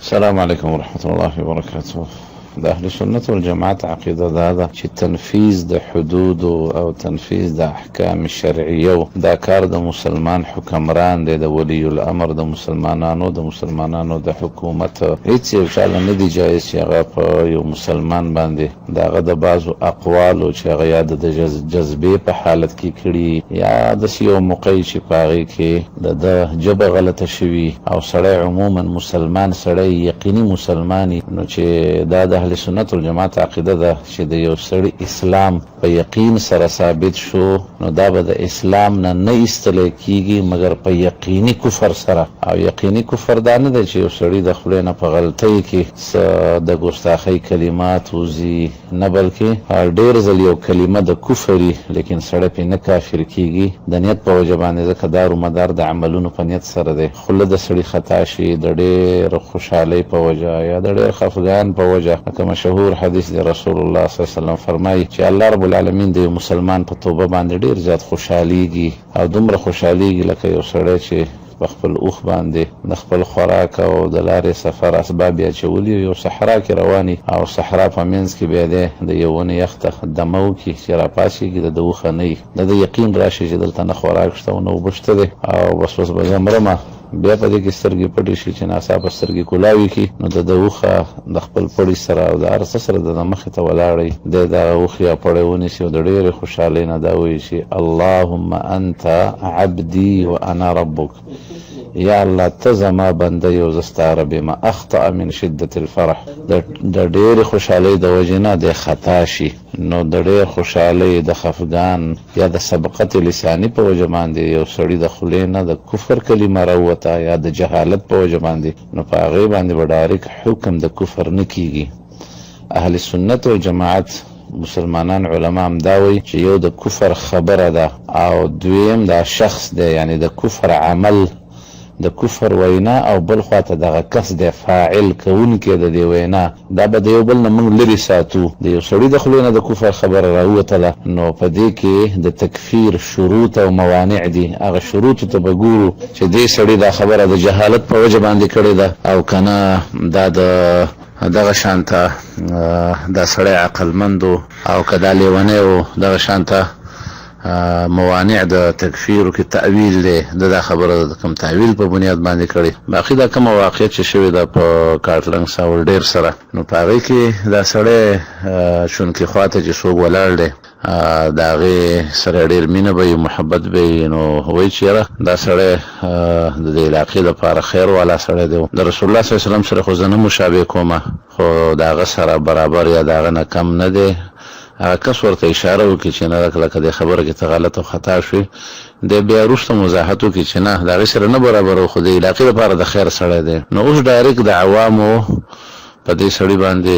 السلام عليكم ورحمة الله وبركاته. د اهل سنت والجماعت عقیده دا ده چې تنفیذ د حدود او تنفیذ د احکام شرعیه دا کار د مسلمان حکمران دی، د ولی الامر د مسلمانانو د حکومت. هیڅ یو چاله نه دی جایز چې هغه په یو مسلمان باندې دغه د بعضو اقوالو چې هغه یا د جذبې په حالت کې کړي یا د یو موقع چې په هغې کې د ژبه غلطه شوي او سړی عموما مسلمان سړی یقیني مسلمانی، نو چې دا د اهل سنت والجماعت عقیده ده چې د یو سړي اسلام په یقین سره ثابت شو، نو دا به د اسلام نه ایستلی کیږي مګر په یقیني کفر سره. او یقیني کفر دا نه دی چې یو سړي د خولې نه په غلطۍ کې د ګستاخۍ کلمات وځي، نه بلکې ډېر ځل یو کلمه د کفري لیکن سړی پرې نه کافر کیږي د نیت په وجه باندې، ځکه دار و مدار د عملونو په نیت سره دی. خوله د سړي خطا شي د ډېر خوشحالۍ په وجه یا د ډېر خفګان په وجه، لکه مشهور حدیث دی رسول الله صلی الله علیه وسلم فرمایي چې الله رب العالمین د مسلمان په توبه باندې ډېر زیات خوشحالیږي، او دومره خوشحالیږي لکه یو سړی چې په خپل اوښ باندې د خپل خوراک او د لارې سفر اسباب یې اچولي، یو صحرا کې رواني او صحرا په منځ کې بیا دی د یو ونې یخته دمه وکړي چې راپاڅېږي د اوښه نه وي، د یقین راشي چې دلته نه خوراک شته او نه اوبه شته دی، او بس به زه مرمه. بیا په دې کې سترګې پټې شي چې ناڅاپه سترګې کولاوي کړي، نو د اوښه د خپل پړي سره او د هر څه سره د مخې ته ولاړی دی دغه اوښ یا پړی ونیسي او د ډېرې خوشحالۍ نه دا وایي چې اللهم انت عبدي وانا ربک، یا الله ته زما بنده یو زه ستا رب یم. اخطأ من شدت الفرح، د ډېرې خوشحالۍ د وجې نه دی خطا شي، نو د ډېر خوشحالۍ د خفګان یا د سبقت لساني په وجه باندې یو سړي د خولې نه د کفر کلمه راووته یا د جهالت په وجه باندې، نو په هغې باندې به ډایرکټ حکم د کفر نه کیږي. اهل سنت والجماعت مسلمانان علما هم دا وایي چې یو د کفر خبره ده او دویم دا شخص دی، یعنی د کفر عمل د کفر وینا، او بل خواته دغه کس د فاعل کوونکی د دې وینا، دا به د یو بل نه موږ لرې ساتو. د یو سړي د خولې نه د کفر خبره راووتله، نو په دې کې د تکفیر شروط او موانع دي. هغه شروطو ته به ګورو چې دې سړي دا خبره د جهالت په وجه باندې کړې ده او که نه دا د دغه شانته دا سړی عقلمندو، او که دا لیونی و دغه شانته موانع د تکفیر کې تعویل دی، دا خبره د کوم تعویل په بنیاد باندې کړي. باقي دا کوم واقعیت چې شوی ده په کارټلنګ ساول ډیر سره، نو په هغې کې دا سړی شونکې خواته چې څوک ولاړ دی د هغې سره ډېر مینه به وي، محبت به وي، نو وایي چې یاره دا سړی د دې علاقې لپاره خیر والا سړی دی. د رسول الله صلی الله علیه وسلم سره خو زه نه مشابه کومه، خو د هغه سره برابر یا د هغه نه کم نه دی. هغه کس ورته اشاره وکړي چې نه لکه د خبره کې ته غلط او خطا شوي، دی بیا وروسته وضاحت وکړي چې نه د هغې سره نه برابر و، خو د علاقې لپاره د خیر سړی دی. نو اوس ډایرکټ د عوامو په دې سړي باندې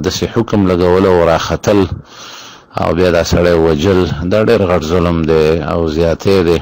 داسې حکم لګول او راختل او بیا دا سړی وجل، دا ډېر غټ ظلم دی او زیاتی دی.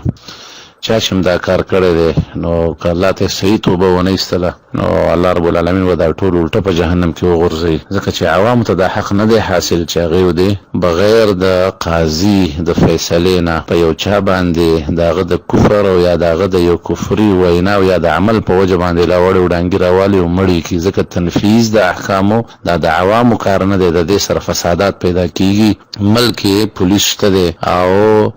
چا چې دا کار کړی دی نو که الله ته صحیح توبه ونه ایستله، نو الله رب العالمین به دا ټول الټه په جهنم کې وغورځوي، ځکه چې عوامو ته دا حق نه دی حاصل چې هغې ودې بغیر د قاضي د فیصلې نه په یو چا باندې د هغه د کفر او یا د هغه د یو کفري وینا او یا د عمل په وجه باندې لاوړې وډانګي راوالي او مړي کړي، ځکه تنفیذ د احکامو دا د عوامو کار نه دی، د دې سره فسادات پیدا کیږي. ملک پولیس شته دی او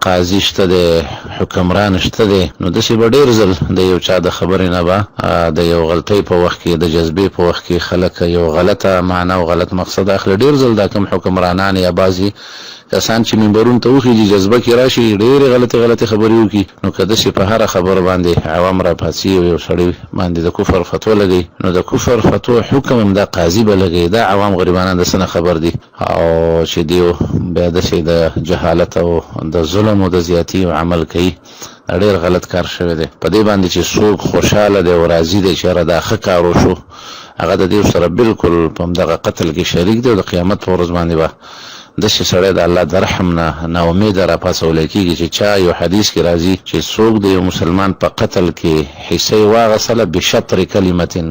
قاضي شته دی، حکمران شته دی، نو داسې به ډېر ځل د یو چا د خبرې نه به د یو غلطۍ په وخت کې د جذبې په وخت کې خلک یو غلطه معنا او غلط مقصد اخلي. ډېر ځل دا کوم حکمرانان یا بعضي کسان چې منبرونو ته وخیږي جذبه کې راشي ډېرې غلطې خبرې وکړي، نو که داسې په هره خبره باندې عوام راپاڅي او یو سړی باندې د کفر فتوا لګوي، نو د کفر فتوا حکم هم دا قاضي به لګوي. دا عوام غریبانان د څه نه خبر دي، او چې دیو بیا داسې د جهالت او د ظلم او د زیاتي عمل کوي، ډېر غلط کار شوی دی. په دې باندې چې څوک خوشحاله دی او راضي دی چې یاره دا ښه کار وشو، هغه د دې سره بالکل په همدغه قتل کې شریک دی او د قیامت په ورځ باندې به داسې سړی د الله د رحم نه ناامیده راپاڅولی کېږي چې چا یو حدیث کې راځي چې څوک د یو مسلمان په قتل کې حصه یې واغېستله بشطر کلمتن،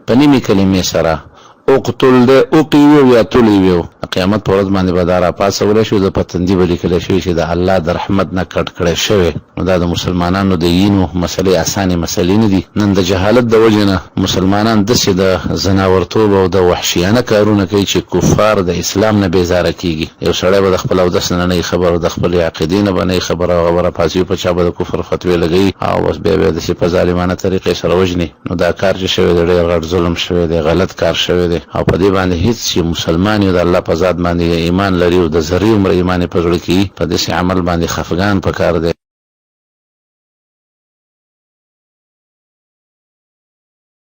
په نیمې کلمې سره، اقتل ده اقیو یا تلیو قیامت پر ورځ باندې بدارا پاسول شو د پتندي بلی کله شوی چې د الله د رحمت نه کټ کړي شوی. نو دا د مسلمانانو د یینو مسلې اسانه مسلې نه دي. نن د جهالت د وجنه مسلمانان د څه د زناورتوب او د وحشیانه کارونه کوي چې کفار د اسلام نه بیزاره کیږي. یو سړی به د خپل او د سننې خبر د خپل عقیدې نه باندې خبره پاسیو په چا به د کفر فتوی لګي او بس به د څه په ظالمانه طریقې سره وجني. نو دا کار چې شوی د ډېر غټ ظلم شوی دی، غلط کار شوی دی او په دې باندې هیڅ مسلمان یو د الله په ذات باندې ایمان لري او د ذری عمر ایمان په زړه کې په دې عمل باندې خفقان پکار دی.